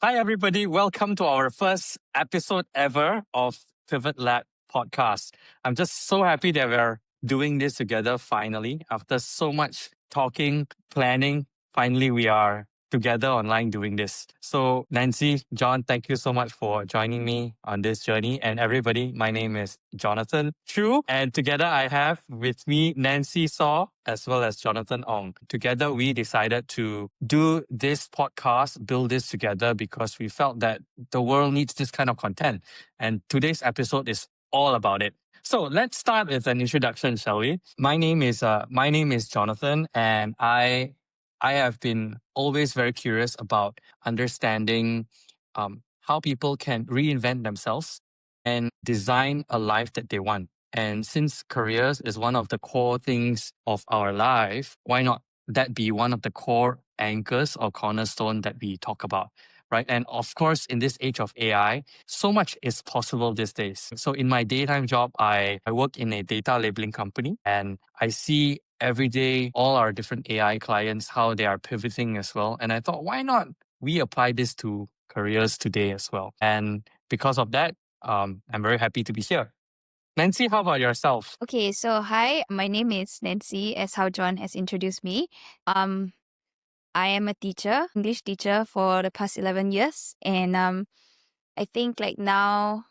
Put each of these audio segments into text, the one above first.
Hi, everybody. Welcome to our first episode ever of PivotLab podcast. I'm just so happy that we're doing this together finally. After so much talking, planning, finally we are together online doing this. So, Nancie, John, thank you so much for joining me on this journey. And everybody, my name is Jonathan Chu. And together I have with me Nancie Saw as well as Jonathan Ong. Together, we decided to do this podcast, build this together because we felt that the world needs this kind of content. And today's episode is all about it. So let's start with an introduction, shall we? My name is Jonathan, and I have been always very curious about understanding how people can reinvent themselves and design a life that they want. And since careers is one of the core things of our life, why not that be one of the core anchors or cornerstone that we talk about? Right. And of course, in this age of AI, so much is possible these days. So in my daytime job, I work in a data labeling company, and I see every day all our different AI clients, how they are pivoting as well. And I thought, why not we apply this to careers today as well? And because of that, I'm very happy to be here. Nancie, how about yourself? Okay, so hi, my name is Nancie, as how John has introduced me. I am a teacher, English teacher for the past 11 years. And I think like now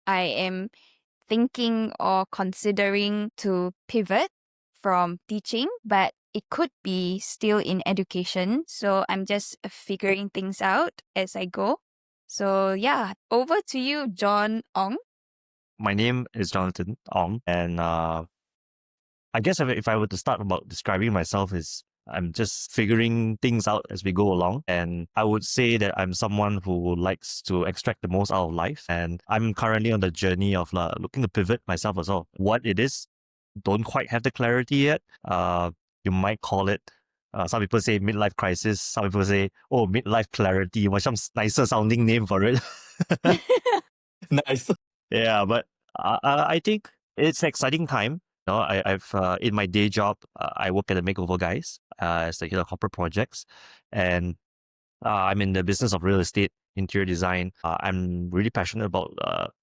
I am thinking or considering to pivot from teaching, but it could be still in education. So I'm just figuring things out as I go. So yeah, over to you, John Ong. My name is Jonathan Ong, and I guess if I were to start about describing myself, is I'm just figuring things out as we go along, and I would say that I'm someone who likes to extract the most out of life, and I'm currently on the journey of looking to pivot myself as well. What it is, don't quite have the clarity yet. You might call it. Some people say midlife crisis. Some people say, "Oh, midlife clarity." What's some nicer sounding name for it? Nice. Yeah, but I think it's an exciting time. I've in my day job, I work at the Makeover Guys as the head of corporate projects, and I'm in the business of real estate, interior design. I'm really passionate about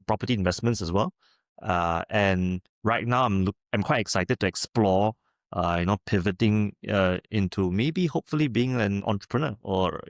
property investments as well, and right now I'm quite excited to explore. Pivoting into maybe hopefully being an entrepreneur, or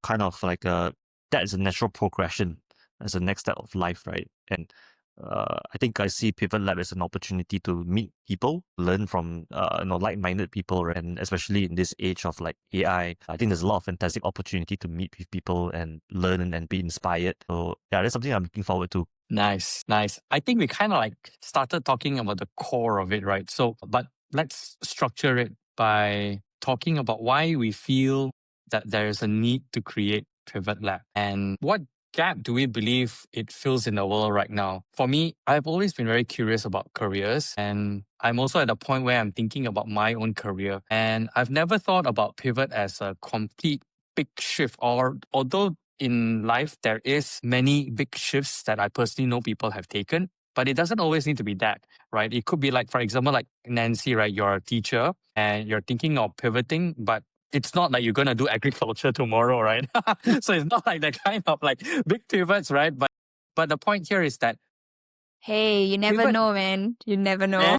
kind of like that is a natural progression as a next step of life, right? And I think I see PivotLab as an opportunity to meet people, learn from like-minded people, right? And especially in this age of like AI, I think there's a lot of fantastic opportunity to meet with people and learn and be inspired. So yeah, that's something I'm looking forward to. Nice, nice. I think we kind of like started talking about the core of it, right? So, but let's structure it by talking about why we feel that there is a need to create Pivot Lab and what gap do we believe it fills in the world right now. For me, I've always been very curious about careers, and I'm also at a point where I'm thinking about my own career, and I've never thought about pivot as a complete big shift, or although in life there is many big shifts that I personally know people have taken, but it doesn't always need to be that, right? It could be like, for example, like Nancie, right? You're a teacher and you're thinking of pivoting, but it's not like you're going to do agriculture tomorrow, right? So it's not like that kind of like big pivots, right? But the point here is that Hey, you never pivot. know, man. You never know.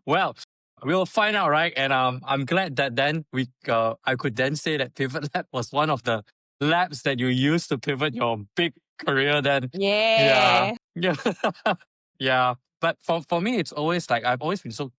Well, we'll find out, right? And I'm glad that then I could then say that Pivot Lab was one of the labs that you used to pivot your big career. Then, yeah, Yeah. yeah, yeah. But for me, it's always like I've always been so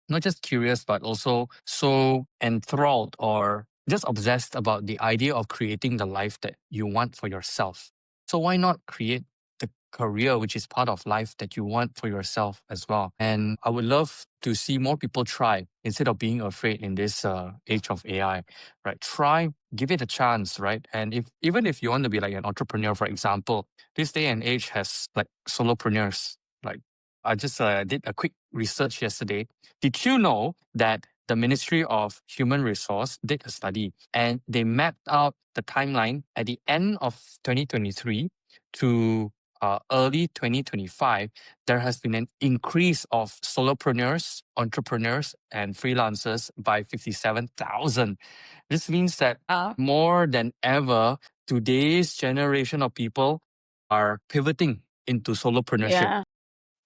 not just curious, but also so enthralled or just obsessed about the idea of creating the life that you want for yourself. So why not create the career which is part of life that you want for yourself as well? And I would love to see more people try instead of being afraid in this age of AI, right? Try, give it a chance, right? And even if you want to be like an entrepreneur, for example, this day and age has like solopreneurs. Like I just did a quick research yesterday. Did you know that the Ministry of Human Resource did a study and they mapped out the timeline at the end of 2023 to early 2025, there has been an increase of solopreneurs, entrepreneurs, and freelancers by 57,000. This means that more than ever, today's generation of people are pivoting into solopreneurship.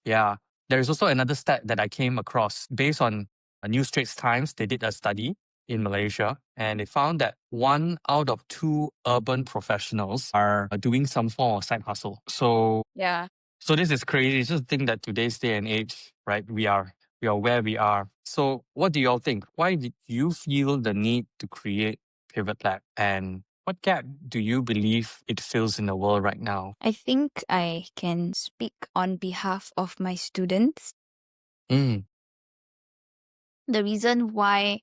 Yeah. There's also another stat that I came across based on New Straits Times. They did a study in Malaysia and they found that 1 out of 2 urban professionals are doing some form of side hustle. So this is crazy. Just think that today's day and age, right? We are where we are. So what do you all think? Why did you feel the need to create Pivot Lab, and what gap do you believe it fills in the world right now? I think I can speak on behalf of my students. Mm, The reason why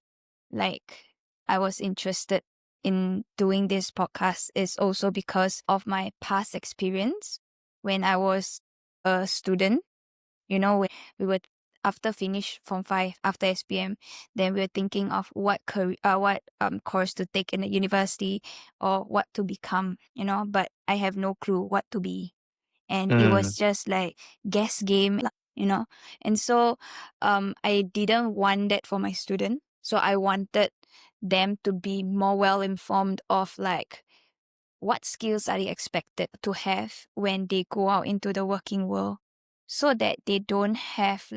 I was interested in doing this podcast is also because of my past experience when I was a student. When we were after finish Form 5, after SPM, then we were thinking of what course to take in the university or what to become, but I have no clue what to be. And it was just like guess game, And so I didn't want that for my student. So I wanted them to be more well informed of what skills are they expected to have when they go out into the working world, so that they don't have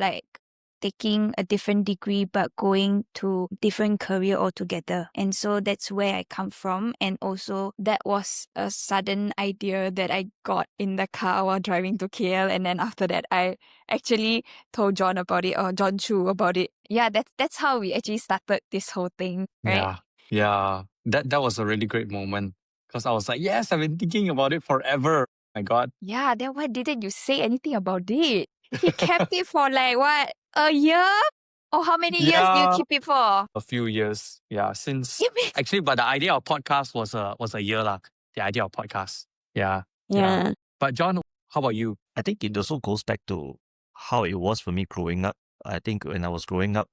taking a different degree but going to different career altogether. And so that's where I come from. And also that was a sudden idea that I got in the car while driving to KL. And then after that, I actually told John about it, or John Chu about it. Yeah, that's how we actually started this whole thing, right? Yeah. That was a really great moment because I was like, yes, I've been thinking about it forever. My God. Yeah, then why didn't you say anything about it? He kept it for what? A year? Or how many years do you Yeah. keep it for? A few years. Yeah. Since You mean- actually, but the idea of podcast was a year lah. The idea of podcast. Yeah. Yeah. But John, how about you? I think it also goes back to how it was for me growing up. I think when I was growing up,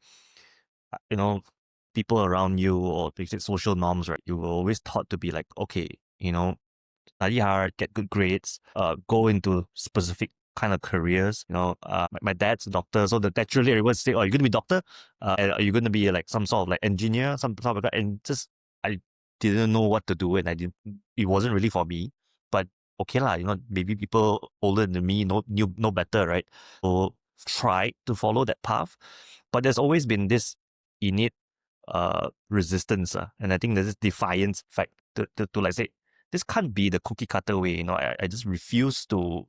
people around you or basic social norms, right? You were always taught to be like, okay, study hard, get good grades, go into specific kind of careers. My dad's a doctor, so naturally everyone say, "Oh, you're gonna be doctor? And are you gonna be like some sort of like engineer, some sort of that?" And just I didn't know what to do, and it wasn't really for me. But okay lah, maybe people older than me know better, right? So try to follow that path, but there's always been this innate resistance, and I think there's this defiance fact to like say, this can't be the cookie cutter way. I just refuse to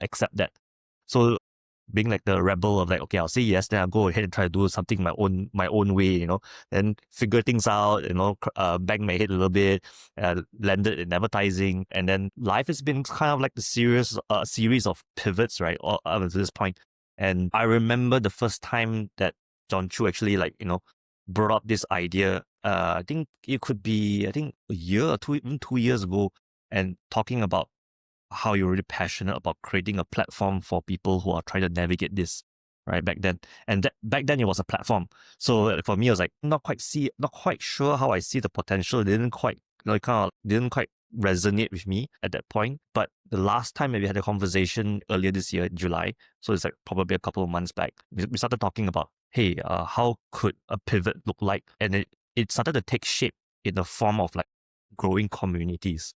accept that. So being like the rebel of like, okay, I'll say yes, then I'll go ahead and try to do something my own way, then figure things out, bang my head a little bit, landed in advertising, and then life has been kind of like the series of pivots, right, all up to this point. And I remember the first time that John Chu actually brought up this idea. I think it could be, a year or two, even 2 years ago, and talking about how you're really passionate about creating a platform for people who are trying to navigate this, right, back then. And back then it was a platform. So for me, I was like, not quite sure how I see the potential. It didn't quite, didn't quite resonate with me at that point. But the last time we had a conversation earlier this year in July, so it's like probably a couple of months back, we started talking about, hey, how could a pivot look like? And it started to take shape in the form of like growing communities,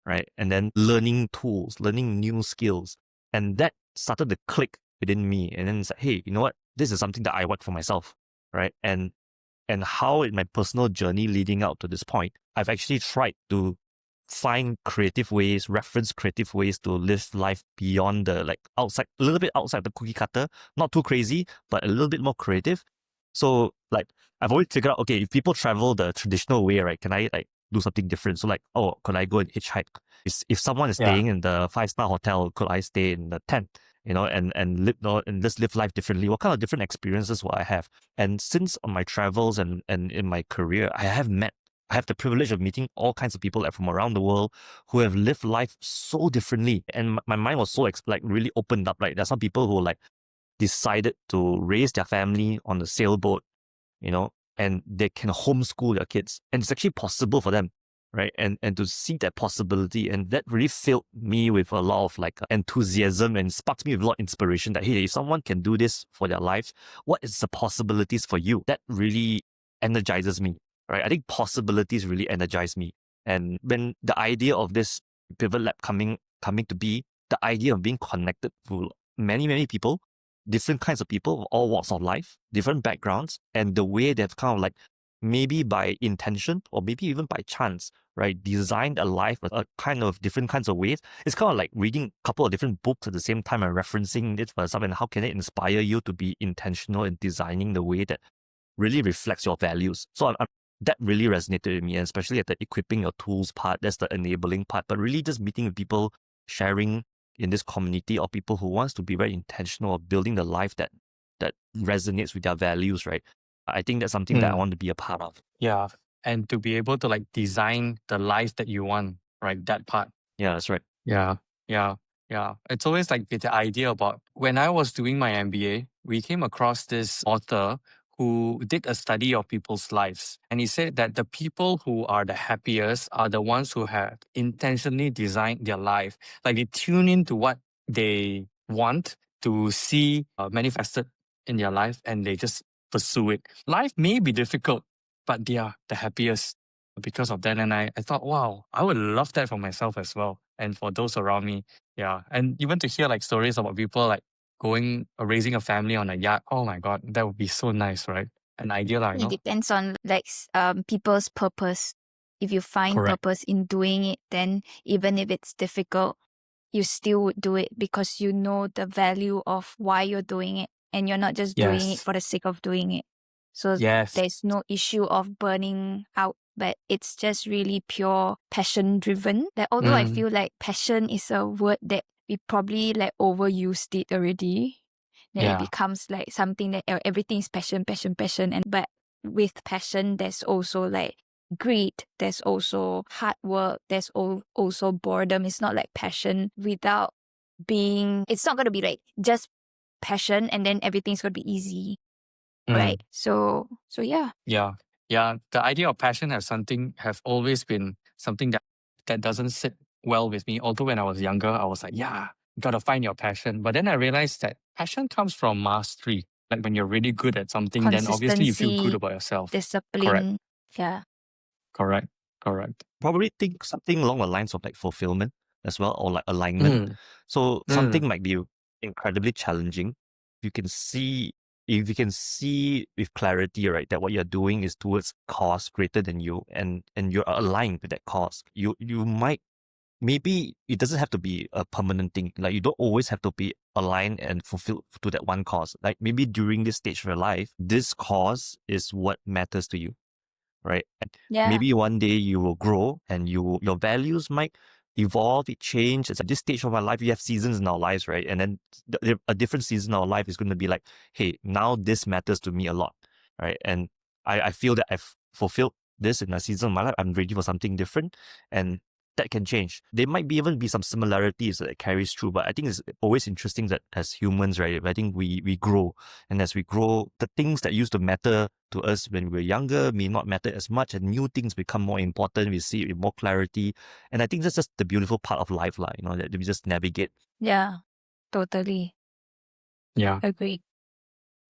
right? And then learning tools, learning new skills. And that started to click within me. And then it's like, hey, you know what? This is something that I want for myself, right? And how in my personal journey leading out to this point, I've actually tried to find creative ways, reference creative ways to live life beyond the a little bit outside the cookie cutter, not too crazy, but a little bit more creative. So I've always figured out, okay, if people travel the traditional way, right, can I do something different? So could I go and hitchhike? If someone is staying in the 5-star hotel, could I stay in the tent? And live, and just live life differently. What kind of different experiences will I have? And since on my travels and in my career, I have the privilege of meeting all kinds of people from around the world who have lived life so differently. And my mind was so really opened up. Like, there's some people who decided to raise their family on the sailboat, and they can homeschool their kids. And it's actually possible for them, right? And to see that possibility, and that really filled me with a lot of like enthusiasm and sparked me with a lot of inspiration that, hey, if someone can do this for their lives, what is the possibilities for you? That really energizes me, right? I think possibilities really energize me. And when the idea of this Pivot Lab coming to be, the idea of being connected to many, many people, different kinds of people of all walks of life, different backgrounds, and the way they've kind of like, maybe by intention or maybe even by chance, right, designed a life with a kind of different kinds of ways. It's kind of like reading a couple of different books at the same time and referencing it for yourself, and how can it inspire you to be intentional in designing the way that really reflects your values. So that really resonated with me, and especially at the equipping your tools part, that's the enabling part, but really just meeting with people, sharing in this community of people who wants to be very intentional of building the life that resonates with their values, right? I think that's something that I want to be a part of. Yeah. And to be able to like design the life that you want, right? That part. Yeah, that's right. Yeah. Yeah. Yeah. It's always like the idea about when I was doing my MBA, we came across this author who did a study of people's lives. And he said that the people who are the happiest are the ones who have intentionally designed their life. Like they tune into what they want to see manifested in their life, and they just pursue it. Life may be difficult, but they are the happiest because of that. And I thought, wow, I would love that for myself as well. And for those around me. Yeah. And even to hear like stories about people like raising a family on a yacht. Oh my God, that would be so nice, right? An idea, you It know? depends on like people's purpose. If you find Correct. purpose in doing it, then even if it's difficult, you still would do it because you know the value of why you're doing it, and you're not just doing it Yes. for the sake of doing it. So Yes. there's no issue of burning out, but it's just really pure passion driven. Like although I feel like passion is a word that we probably like overused it already. Then it Yeah. becomes like something that everything is passion, passion, passion. And but with passion, there's also like greed, there's also hard work, there's also boredom. It's not like passion without being, it's not going to be like just passion and then everything's going to be easy, right? So yeah. Yeah. Yeah. The idea of passion have always been something that doesn't sit well with me. Although when I was younger, I was like, yeah, you gotta find your passion. But then I realized that passion comes from mastery. Like when you're really good at something, then obviously you feel good Consistency, about yourself. discipline. Yeah. Correct. Probably think something along the lines of like fulfillment as well, or like alignment. So something might be incredibly challenging. If you can see with clarity, right, that what you're doing is towards cause greater than you, and you're aligned with that cause, you might, maybe it doesn't have to be a permanent thing. Like you don't always have to be aligned and fulfilled to that one cause. Like maybe during this stage of your life, this cause is what matters to you, right? And Yeah. maybe one day you will grow and your values might evolve, it change. At this stage of our life, we have seasons in our lives, right? And then a different season in our life is going to be like, hey, now this matters to me a lot, right? And I feel that I've fulfilled this in a season of my life. I'm ready for something different, and that can change. There might even be some similarities that carries through, but I think it's always interesting that as humans, right, I think we grow, and as we grow, the things that used to matter to us when we were younger may not matter as much, and new things become more important. We see it with more clarity, and I think that's just the beautiful part of life, that we just navigate. Yeah. Totally. Yeah. Agree.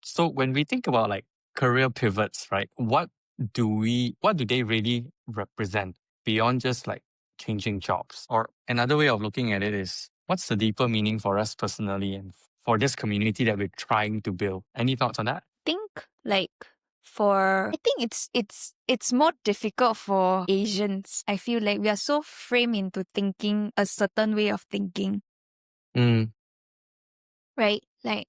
So when we think about like career pivots, right, what do they really represent beyond just like changing jobs? Or another way of looking at it is, what's the deeper meaning for us personally and for this community that we're trying to build? Any thoughts on that? Think like I think it's more difficult for Asians. I feel like we are so framed into thinking a certain way of thinking, right? Like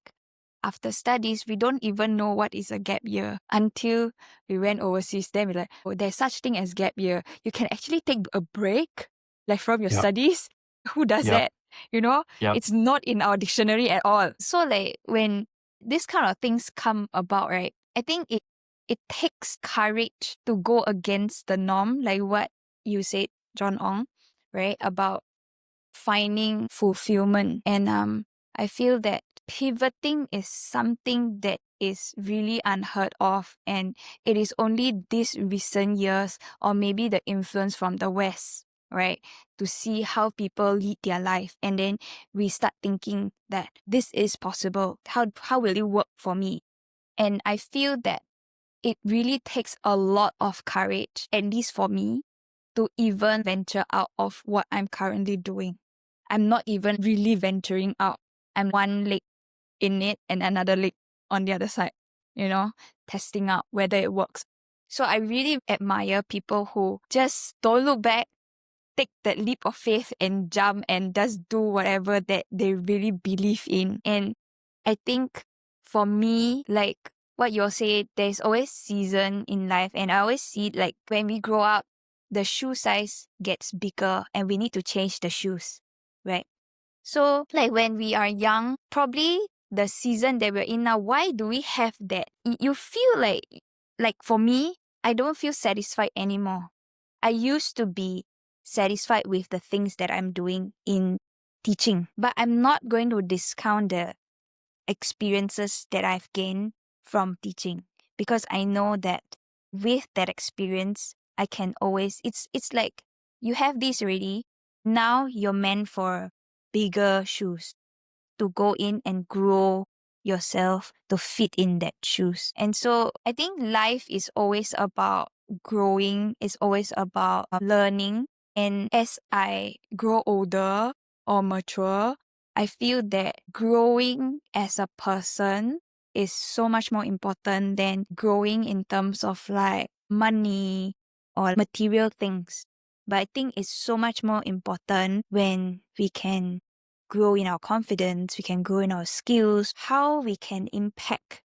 after studies, we don't even know what is a gap year until we went overseas. Then we're like, oh, there's such thing as gap year. You can actually take a break, like from your Yep. studies. Who does Yep. that? You know, Yep. it's not in our dictionary at all. So like when this kind of things come about, right? I think it takes courage to go against the norm, like what you said, John Ong, right? About finding fulfillment. And I feel that pivoting is something that is really unheard of, and it is only these recent years, or maybe the influence from the West, right, to see how people lead their life, and then we start thinking that this is possible. How will it work for me? And I feel that it really takes a lot of courage, at least for me, to even venture out of what I'm currently doing. I'm not even really venturing out. I'm one leg in it and another leg on the other side, testing out whether it works. So I really admire people who just don't look back, take that leap of faith and jump and just do whatever that they really believe in. And I think for me, like what you say, there's always season in life, and I always see like when we grow up, the shoe size gets bigger and we need to change the shoes, right? So like when we are young, probably the season that we're in now, why do we have that? You feel like for me, I don't feel satisfied anymore. I used to be satisfied with the things that I'm doing in teaching, but I'm not going to discount the experiences that I've gained from teaching, because I know that with that experience, I can always, it's like you have this already. Now you're meant for bigger shoes to go in and grow yourself to fit in that shoes. And so I think life is always about growing, it's always about learning. And as I grow older or mature, I feel that growing as a person is so much more important than growing in terms of like money or material things. But I think it's so much more important when we can grow in our confidence, we can grow in our skills, how we can impact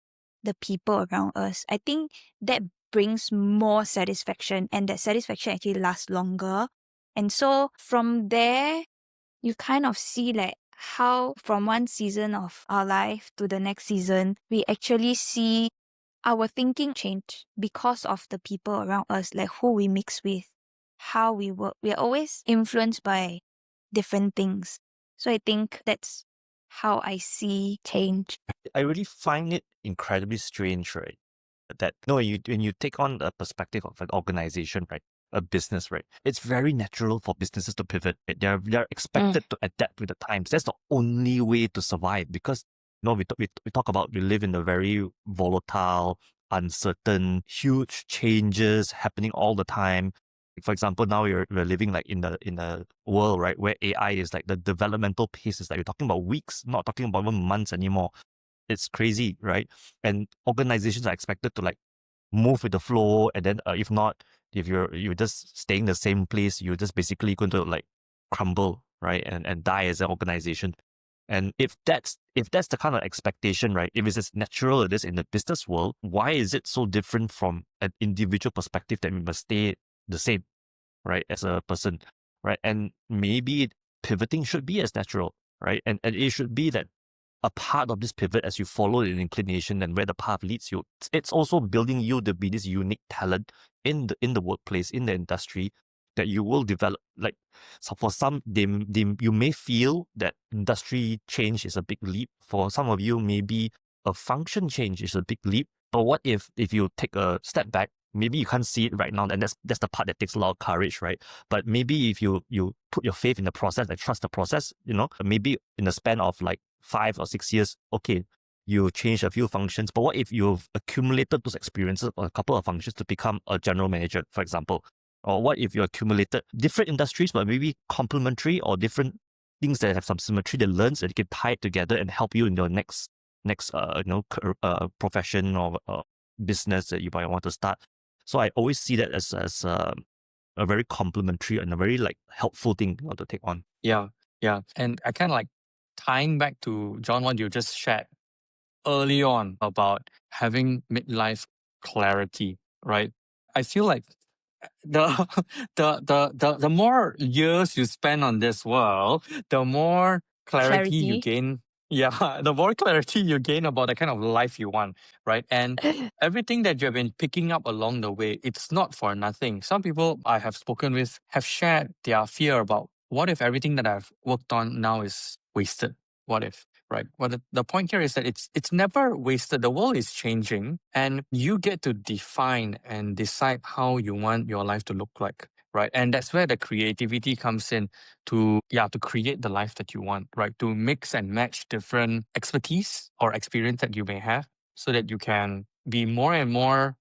the people around us. I think that brings more satisfaction, and that satisfaction actually lasts longer. And so from there, you kind of see like how from one season of our life to the next season, we actually see our thinking change because of the people around us, like who we mix with, how we work. We are always influenced by different things. So I think that's how I see change. I really find it incredibly strange, right? That no, when you take on the perspective of an organization, right, a business, right, it's very natural for businesses to pivot. Right? They're expected to adapt with the times. That's the only way to survive, because we talk about, we live in a very volatile, uncertain, huge changes happening all the time. For example, now we're living like in a world, right, where AI is like the developmental pace is like, we're talking about weeks, not talking about even months anymore. It's crazy, right? And organizations are expected to like move with the flow, and then if not, if you're just staying the same place, you're just basically going to like crumble, right, and die as an organization. And if that's the kind of expectation, right, if it's as natural as it is in the business world, why is it so different from an individual perspective that we must stay the same, right, as a person, right? And maybe pivoting should be as natural, right? And it should be that a part of this pivot, as you follow an inclination and where the path leads you, it's also building you to be this unique talent in the workplace, in the industry, that you will develop. Like, so for some, you may feel that industry change is a big leap. For some of you, maybe a function change is a big leap. But what if you take a step back? Maybe you can't see it right now, and that's the part that takes a lot of courage, right? But maybe if you put your faith in the process, like trust the process, maybe in the span of like 5 or 6 years, okay, you change a few functions. But what if you've accumulated those experiences or a couple of functions to become a general manager, for example? Or what if you accumulated different industries, but maybe complementary or different things that have some symmetry that learns and you can tie it together and help you in your next profession or business that you might want to start. So I always see that as a very complementary and a very like helpful thing to take on. Yeah. And I kind of like tying back to John, what you just shared early on about having midlife clarity, right? I feel like the the more years you spend on this world, the more clarity you gain. Yeah, the more clarity you gain about the kind of life you want, right? And everything that you've been picking up along the way, it's not for nothing. Some people I have spoken with have shared their fear about, what if everything that I've worked on now is wasted? What if? right? Well, the point here is that it's never wasted. The world is changing, and you get to define and decide how you want your life to look like, right? And that's where the creativity comes in to create the life that you want, right? To mix and match different expertise or experience that you may have, so that you can be more and more,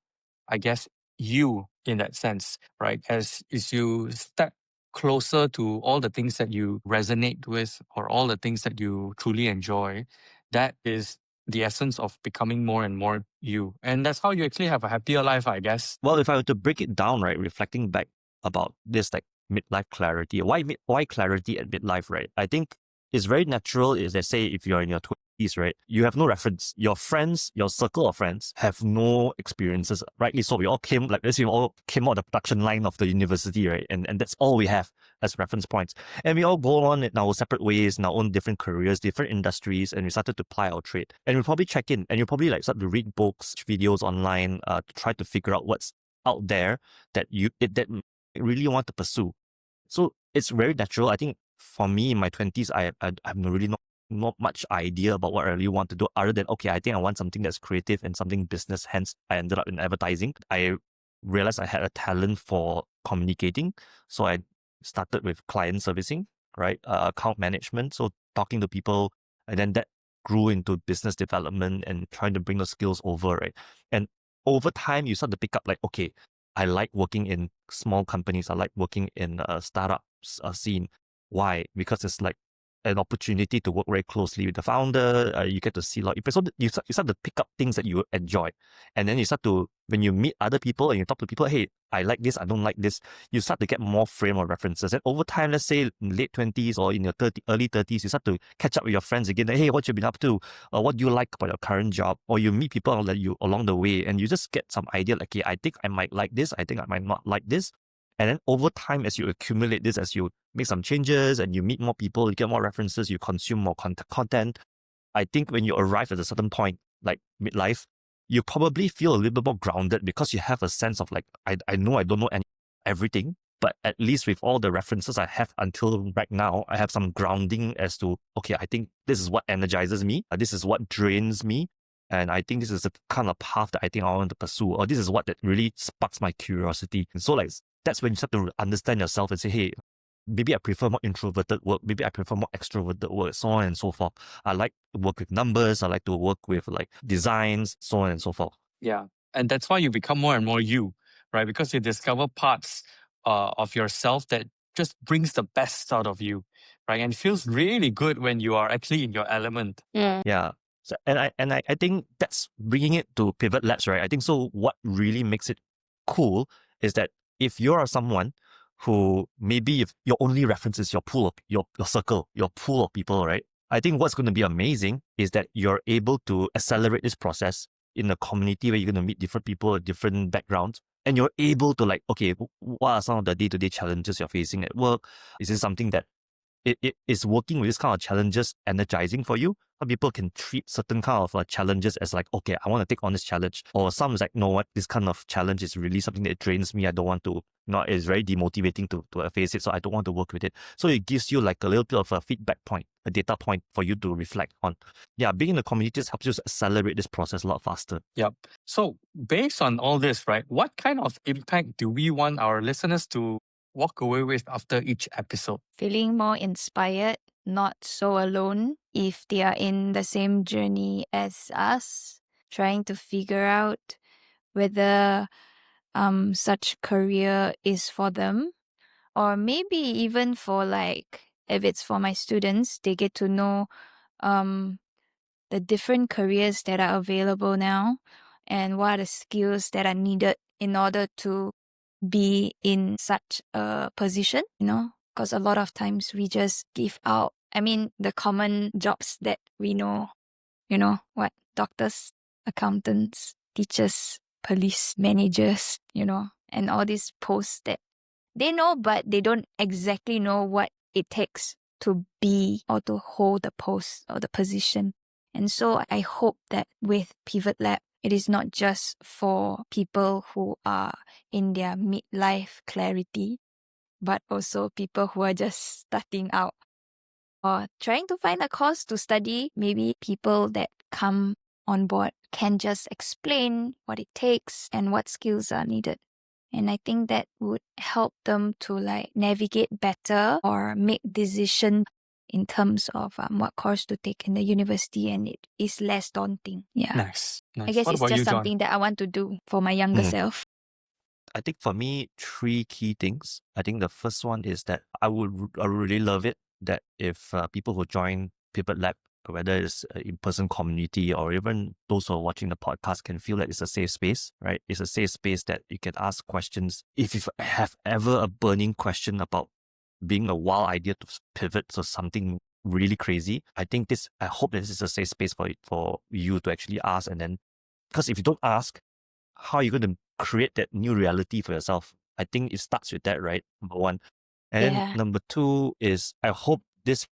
I guess, you in that sense, right? As you step closer to all the things that you resonate with or all the things that you truly enjoy, that is the essence of becoming more and more you. And that's how you actually have a happier life, I guess. Well, if I were to break it down, right, reflecting back about this like midlife clarity, why clarity at midlife, right? I think it's very natural is that say if you're in your 20s, right, you have no reference. Your friends, your circle of friends have no experiences. Rightly so. We all came out of the production line of the university, right? And that's all we have as reference points. And we all go on in our separate ways, in our own different careers, different industries, and we started to ply our trade. And we probably check in and you probably like start to read books, videos online, to try to figure out what's out there that that really want to pursue. So it's very natural. I think for me in my 20s, I have really not much idea about what I really want to do other than, okay, I think I want something that's creative and something business. Hence, I ended up in advertising. I realized I had a talent for communicating. So I started with client servicing, right? Account management. So talking to people, and then that grew into business development and trying to bring the skills over, right? And over time, you start to pick up like, okay, I like working in small companies. I like working in a startup scene. Why? Because it's like an opportunity to work very closely with the founder. You get to see a lot. So you start to pick up things that you enjoy. And then you start to, when you meet other people and you talk to people, hey, I like this, I don't like this, you start to get more frame of references. And over time, let's say in late 20s or in your early 30s, you start to catch up with your friends again. Like, hey, what you been up to? Or what do you like about your current job? Or you meet people that you along the way and you just get some idea like, okay, I think I might like this, I think I might not like this. And then over time, as you accumulate this, as you make some changes and you meet more people, you get more references, you consume more content. I think when you arrive at a certain point, like midlife, you probably feel a little bit more grounded because you have a sense of like, I know I don't know everything, but at least with all the references I have until right now, I have some grounding as to, okay, I think this is what energizes me. This is what drains me. And I think this is the kind of path that I think I want to pursue, or this is what that really sparks my curiosity. And so like, that's when you start to understand yourself and say, hey, maybe I prefer more introverted work, maybe I prefer more extroverted work, so on and so forth. I like to work with numbers, I like to work with like designs, so on and so forth. Yeah. And that's why you become more and more you, right? Because you discover parts of yourself that just brings the best out of you, right? And it feels really good when you are actually in your element. Yeah. So, and I think that's bringing it to Pivot Labs, right? I think so. What really makes it cool is that if you are someone who maybe if your only reference is your pool of your circle, your pool of people, right? I think what's going to be amazing is that you're able to accelerate this process in a community where you're going to meet different people with different backgrounds. And you're able to like, okay, what are some of the day-to-day challenges you're facing at work? Is this something that it is working with this kind of challenges energizing for you? Some people can treat certain kind of challenges as like, okay, I want to take on this challenge. Or some is like, no, what, this kind of challenge is really something that drains me. I don't want to, it's very demotivating to face it. So I don't want to work with it. So it gives you like a little bit of a feedback point, a data point for you to reflect on. Yeah, being in the community just helps you to accelerate this process a lot faster. Yep. So based on all this, right, what kind of impact do we want our listeners to walk away with after each episode? Feeling more inspired, not so alone if they are in the same journey as us, trying to figure out whether such career is for them, or maybe even for like, if it's for my students, they get to know the different careers that are available now and what are the skills that are needed in order to be in such a position, because a lot of times we just give out, the common jobs that we know, what doctors, accountants, teachers, police, managers, and all these posts that they know, but they don't exactly know what it takes to be or to hold the post or the position. And so I hope that with PivotLab, it is not just for people who are in their midlife clarity, but also people who are just starting out or trying to find a course to study. Maybe people that come on board can just explain what it takes and what skills are needed. And I think that would help them to like navigate better or make decisions in terms of what course to take in the university, and it is less daunting. Yeah. Nice. I guess What it's about just you, John? something that I want to do for my younger Mm. self. I think for me, 3 key things. I think the first one is that I would really love it that if people who join PivotLab, whether it's an in-person community or even those who are watching the podcast, can feel that it's a safe space, right? It's a safe space that you can ask questions. If you have ever a burning question about being a wild idea to pivot to something really crazy, I hope this is a safe space for you to actually ask. And then, because if you don't ask, how are you going to create that new reality for yourself? I think it starts with that, right? Number one. And then Yeah. number two is I hope this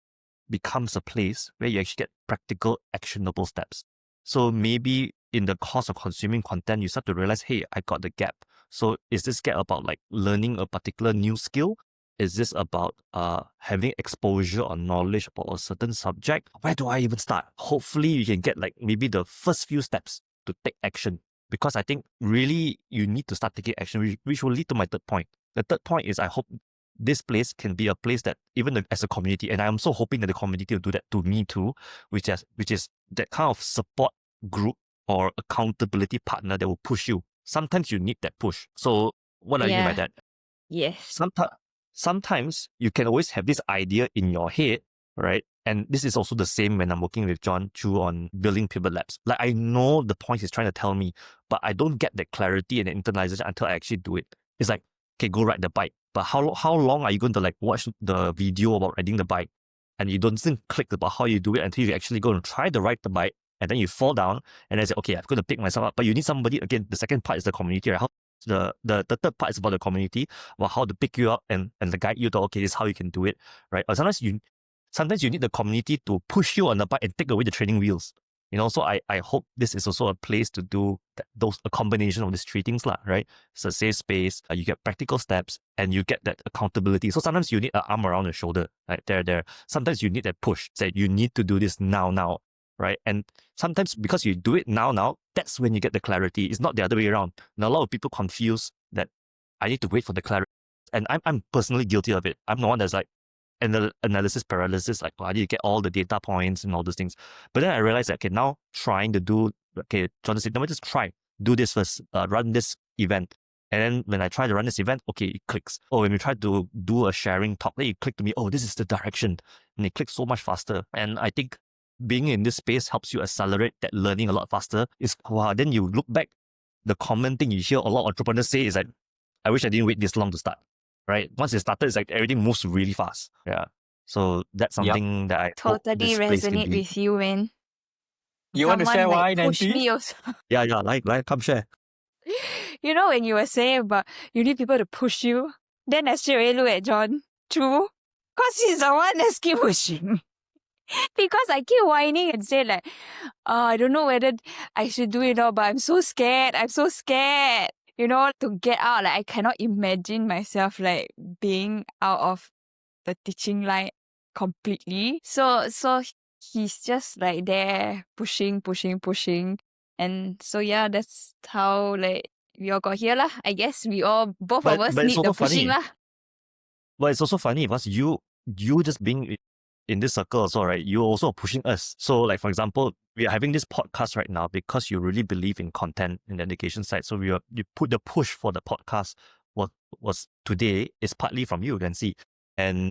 becomes a place where you actually get practical, actionable steps. So maybe in the course of consuming content, you start to realize, hey, I got the gap. So is this gap about like learning a particular new skill? Is this about having exposure or knowledge about a certain subject? Where do I even start? Hopefully you can get like maybe the first few steps to take action. Because I think really you need to start taking action, which will lead to my third point. The third point is I hope this place can be a place that even as a community, and I'm so hoping that the community will do that to me too, which is that kind of support group or accountability partner that will push you. Sometimes you need that push. So what do I mean by Yeah. that? Yes. Sometimes you can always have this idea in your head, right? And this is also the same when I'm working with John Chu on building PivotLabs. Like I know the point he's trying to tell me, but I don't get that clarity and the internalization until I actually do it. It's like, okay, go ride the bike. But how long are you going to like watch the video about riding the bike? And you don't click about how you do it until you actually go and try to ride the bike, and then you fall down, and then say, okay, I'm going to pick myself up. But you need somebody, again, the second part is the community, right? The third part is about the community, about how to pick you up and to guide you to, okay, this is how you can do it, right? Or sometimes you need the community to push you on the bike and take away the training wheels. So I hope this is also a place to do a combination of these three things, right? It's a safe space, you get practical steps, and you get that accountability. So sometimes you need an arm around your shoulder, right? There. Sometimes you need that push, say you need to do this now, right? And sometimes because you do it now, that's when you get the clarity. It's not the other way around. Now, a lot of people confuse that I need to wait for the clarity. And I'm personally guilty of it. I'm the one that's like, analysis paralysis, like, I need to get all the data points and all those things. But then I realized that, okay, now trying to do, okay, Jonathan said, let me just try, do this first, run this event. And then when I try to run this event, okay, it clicks. Oh, when we try to do a sharing talk, then it clicked to me, oh, this is the direction. And it clicks so much faster. And I think being in this space helps you accelerate that learning a lot faster. Then you look back, the common thing you hear a lot of entrepreneurs say is like, I wish I didn't wait this long to start. Right? Once it started, it's like everything moves really fast. Yeah. So that's something that I hope Totally this place can resonate be. with you, man. You want to Someone share like why, pushed Nancie? me also. Yeah, like, come share. When you were saying about you need people to push you, then I straight away look at John Chu, because he's the one that's keep pushing. Because I keep whining and say like, I don't know whether I should do it or, but I'm so scared. To get out. Like I cannot imagine myself like being out of the teaching line completely. So he's just like there pushing. And so yeah, that's how like we all got here lah. I guess we all both But of us it's need the also pushing funny. lah. But it's also funny because you just being in this circle also, right? You're also pushing us. So like, for example, we are having this podcast right now because you really believe in content in the education side. So you put the push for the podcast was today is partly from you, Nancie. And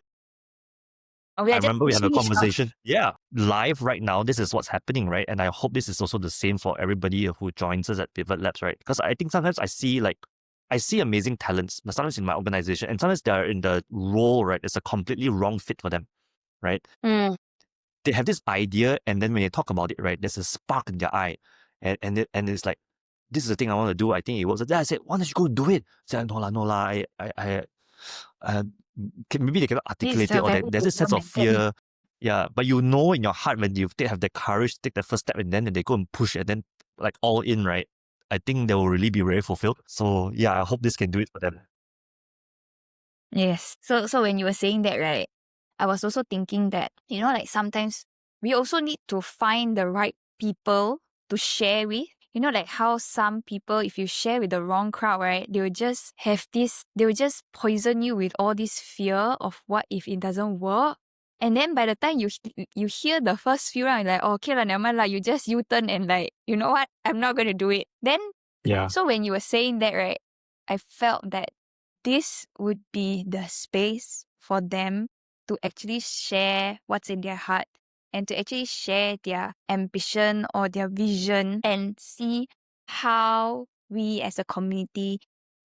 We I are just remember we had a pushing each other. conversation. Yeah, live right now. This is what's happening, right? And I hope this is also the same for everybody who joins us at PivotLabs, right? Because I think sometimes I see amazing talents, but sometimes in my organization, and sometimes they're in the role, right? It's a completely wrong fit for them, right? They have this idea, and then when they talk about it, right, there's a spark in their eye, and it's like, this is the thing I want to do. I think it works. Then I said, why don't you go do it? I said, no lah. Maybe they cannot articulate it, or there's a sense of fear. Yeah, but in your heart when you have the courage to take the first step, and then they go and push, and then like all in, right? I think they will really be very fulfilled. So yeah, I hope this can do it for them. Yes. So when you were saying that, right, I was also thinking that, like sometimes we also need to find the right people to share with. Like how some people, if you share with the wrong crowd, right, they will just poison you with all this fear of what if it doesn't work. And then by the time you hear the first few rounds, like, oh, okay lah, never mind lah, you just U-turn and like, you know what, I'm not going to do it. Then, so when you were saying that, right, I felt that this would be the space for them to actually share what's in their heart and to actually share their ambition or their vision and see how we as a community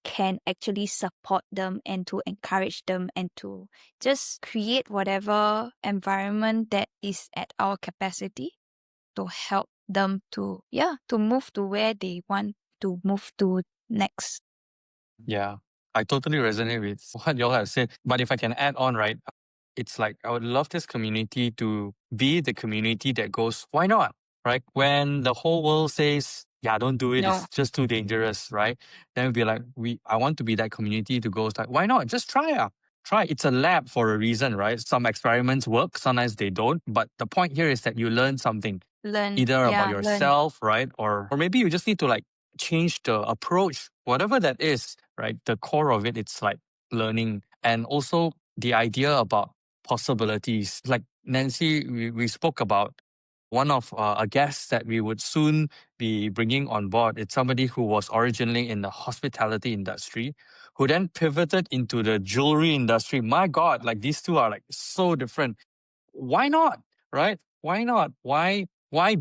can actually support them and to encourage them and to just create whatever environment that is at our capacity to help them to move to where they want to move to next. Yeah, I totally resonate with what y'all have said. But if I can add on, right, it's like I would love this community to be the community that goes, why not? Right? When the whole world says, yeah, don't do it, No. it's just too dangerous, right? Then we'll be like, I want to be that community to go, like, why not? Just try. Try. It's a lab for a reason, right? Some experiments work, sometimes they don't. But the point here is that you learn something. Either about yourself, right? Or maybe you just need to like change the approach, whatever that is, right? The core of it, it's like learning. And also the idea about possibilities. Like Nancie, we spoke about one of a guest that we would soon be bringing on board. It's somebody who was originally in the hospitality industry, who then pivoted into the jewelry industry. My God, like these two are like so different. Why not? Right? Why not? Why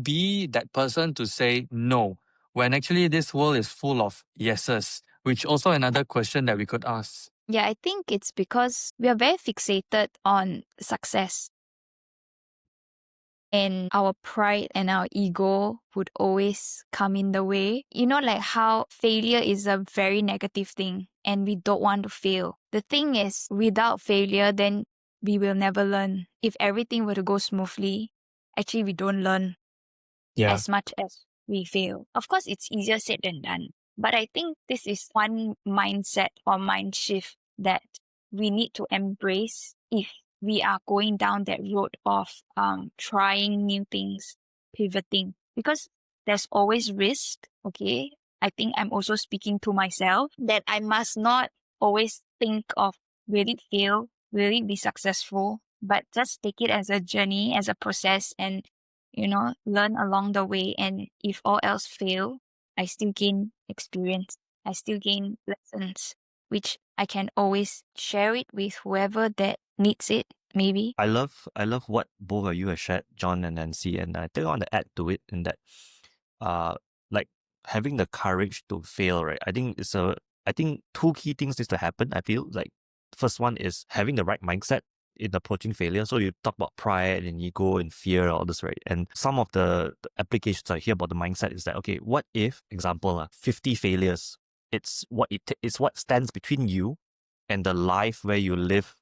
be that person to say no when actually this world is full of yeses? Which also another question that we could ask. Yeah, I think it's because we are very fixated on success. And our pride and our ego would always come in the way. Like how failure is a very negative thing and we don't want to fail. The thing is, without failure, then we will never learn. If everything were to go smoothly, actually we don't learn as much as we fail. Of course, it's easier said than done. But I think this is one mindset or mind shift that we need to embrace if we are going down that road of trying new things, pivoting. Because there's always risk, okay? I think I'm also speaking to myself that I must not always think of will it fail, will it be successful, but just take it as a journey, as a process, and learn along the way. And if all else fail, I still gain experience. I still gain lessons, which I can always share it with whoever that needs it, maybe. I love what both of you have shared, John and Nancie, and I think I want to add to it in that, like having the courage to fail, right? I think two key things needs to happen. I feel like first one is having the right mindset in approaching failure. So you talk about pride and ego and fear, all this, right? And some of the applications I hear about the mindset is that, okay, what if, example, 50 failures? It's what stands between you and the life where you live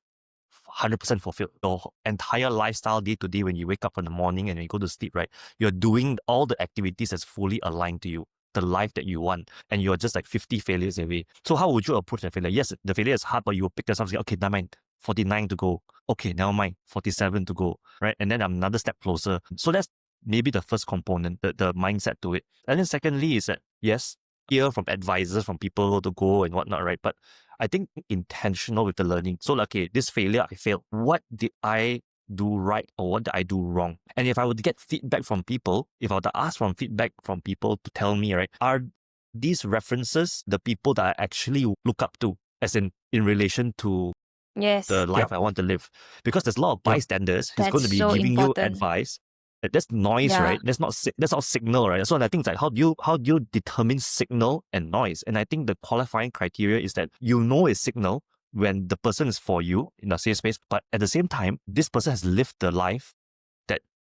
100% fulfilled. Your entire lifestyle day to day when you wake up in the morning and when you go to sleep, right? You're doing all the activities that's fully aligned to you, the life that you want, and you're just like 50 failures away. So how would you approach the failure? Yes, the failure is hard, but you will pick yourself and say, okay, never mind, 49 to go. Okay, never mind, 47 to go, right? And then I'm another step closer. So that's maybe the first component, the mindset to it. And then secondly is that, yes, hear from advisors, from people to go and whatnot, right? But I think intentional with the learning. So like, okay, this failure, I failed. What did I do right or what did I do wrong? And if I would get feedback from people, if I were to ask from feedback from people to tell me, right, are these references the people that I actually look up to, as in relation to the life I want to live? Because there's a lot of bystanders who's going to be giving you advice. That's noise, right? That's not signal, right? So I think it's like how do you determine signal and noise? And I think the qualifying criteria is that it's signal when the person is for you in a safe space, but at the same time, this person has lived the life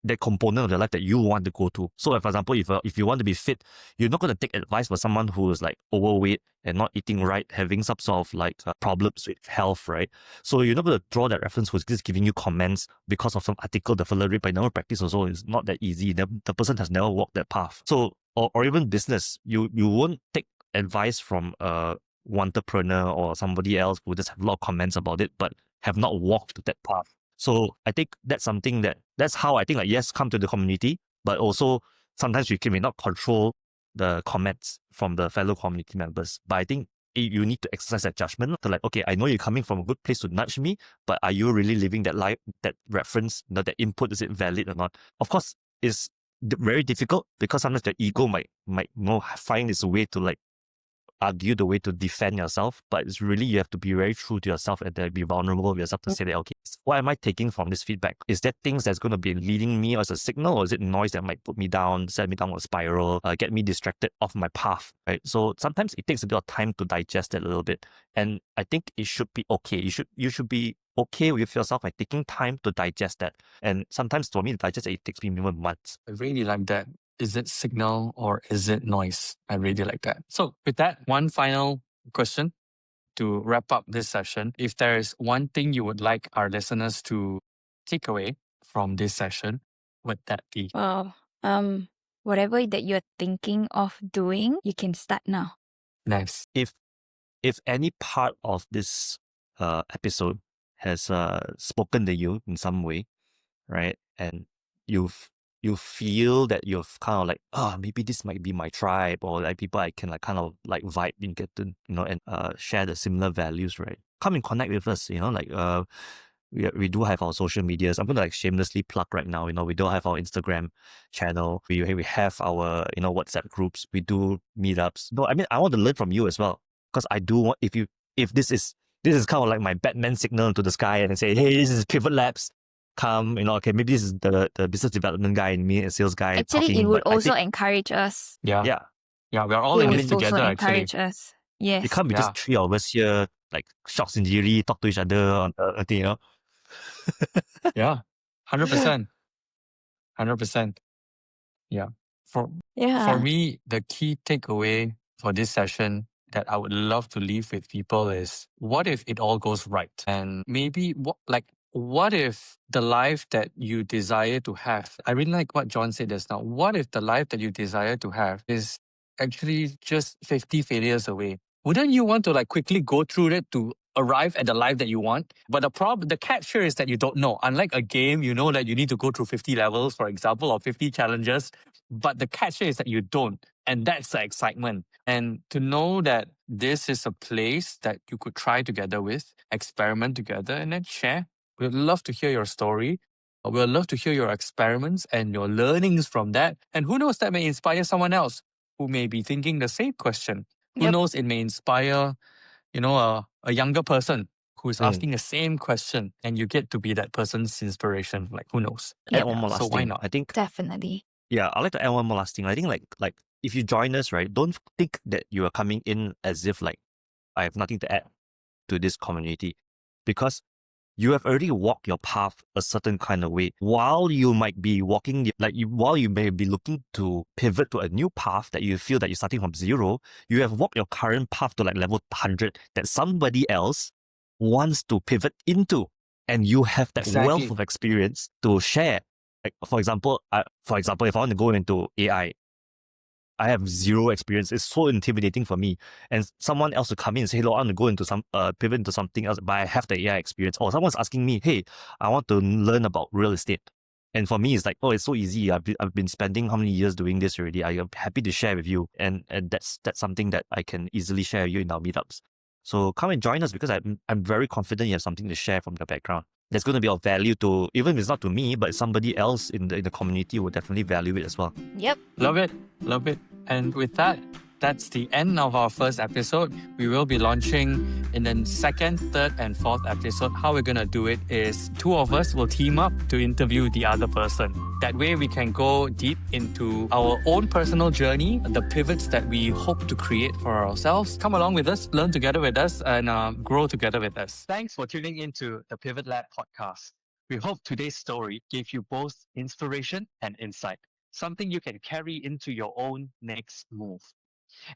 that component of the life that you want to go to. So, for example, if you want to be fit, you're not going to take advice from someone who is like overweight and not eating right, having some sort of like problems with health, right? So you're not going to draw that reference who's just giving you comments because of some article the fellow read, but never practice also. It's not that easy. The person has never walked that path. So, or even business, you won't take advice from one entrepreneur or somebody else who just have a lot of comments about it, but have not walked that path. So I think that's something that's how I think like, yes, come to the community, but also sometimes we may not control the comments from the fellow community members. But I think you need to exercise that judgment to like, okay, I know you're coming from a good place to nudge me, but are you really living that life, that reference, that input, is it valid or not? Of course, it's very difficult because sometimes the ego might find its way to like argue the way to defend yourself, but it's really you have to be very true to yourself and then be vulnerable with yourself to say that, okay, what am I taking from this feedback? Is that things that's going to be leading me as a signal, or is it noise that might put me down, send me down a spiral, get me distracted off my path, right? So sometimes it takes a bit of time to digest it a little bit, and I think it should be okay. You should be okay with yourself by taking time to digest that. And sometimes for me to digest it takes me even months. I really like that. Is it signal or is it noise? I really like that. So with that, one final question to wrap up this session. If there is one thing you would like our listeners to take away from this session, would that be? Well, whatever that you're thinking of doing, you can start now. Nice. If any part of this episode has spoken to you in some way, right, and you feel that you've kind of like, maybe this might be my tribe, or like people I can like kind of like vibe and get to, and share the similar values, right? Come and connect with us, like we do have our social medias. I'm gonna like shamelessly plug right now. We do have our Instagram channel. We have our WhatsApp groups. We do meetups. No, I mean I want to learn from you as well, because I do want, if this is kind of like my Batman signal into the sky and say, hey, this is PivotLabs. Come, okay, maybe this is the business development guy and me, a sales guy. Actually, talking, it would but I also think, encourage us. Yeah. We are all It in would this also together, actually. encourage us. Yes. it can't be just three of us here, like shocks and jiri, talk to each other on the thing, Yeah. 100%. 100%. Yeah. For me, the key takeaway for this session that I would love to leave with people is, what if it all goes right? And maybe what if the life that you desire to have, I really like what John said just now, what if the life that you desire to have is actually just 50 failures away? Wouldn't you want to like quickly go through it to arrive at the life that you want? But the catch here is that you don't know. Unlike a game, you know that you need to go through 50 levels, for example, or 50 challenges. But the catch here is that you don't. And that's the excitement. And to know that this is a place that you could try together with, experiment together, and then share. We'd love to hear your story. We'd love to hear your experiments and your learnings from that. And who knows, that may inspire someone else who may be thinking the same question. Who Yep. knows, it may inspire, a younger person who is asking the same question, and you get to be that person's inspiration. Like, who knows? Add one more So last why thing. not? I think, Definitely. I'd like to add one more last thing. I think like if you join us, right, don't think that you are coming in as if like I have nothing to add to this community, because you have already walked your path a certain kind of way. While you might be walking, while you may be looking to pivot to a new path that you feel that you're starting from zero, you have walked your current path to like level 100 that somebody else wants to pivot into, and you have that Exactly. wealth of experience to share. Like, for example, if I want to go into AI, I have zero experience. It's so intimidating for me. And someone else to come in and say, hey, I want to go into pivot into something else, but I have the AI experience. Or someone's asking me, hey, I want to learn about real estate. And for me, it's like, it's so easy. I've been spending how many years doing this already. I am happy to share with you. And that's something that I can easily share with you in our meetups. So come and join us, because I'm very confident you have something to share from your background. That's going to be of value to, even if it's not to me, but somebody else in the community will definitely value it as well. Yep. Love it. Love it. And with that, that's the end of our first episode. We will be launching in the second, third, and fourth episode. How we're going to do it is two of us will team up to interview the other person. That way we can go deep into our own personal journey, the pivots that we hope to create for ourselves. Come along with us, learn together with us, and grow together with us. Thanks for tuning into the PivotLab podcast. We hope today's story gave you both inspiration and insight, something you can carry into your own next move.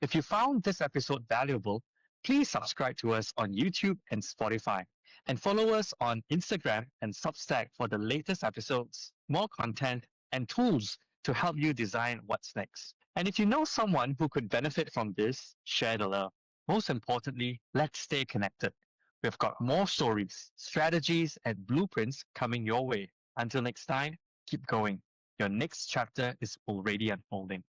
If you found this episode valuable, please subscribe to us on YouTube and Spotify, and follow us on Instagram and Substack for the latest episodes, more content, and tools to help you design what's next. And if you know someone who could benefit from this, share the love. Most importantly, let's stay connected. We've got more stories, strategies, and blueprints coming your way. Until next time, keep going. Your next chapter is already unfolding.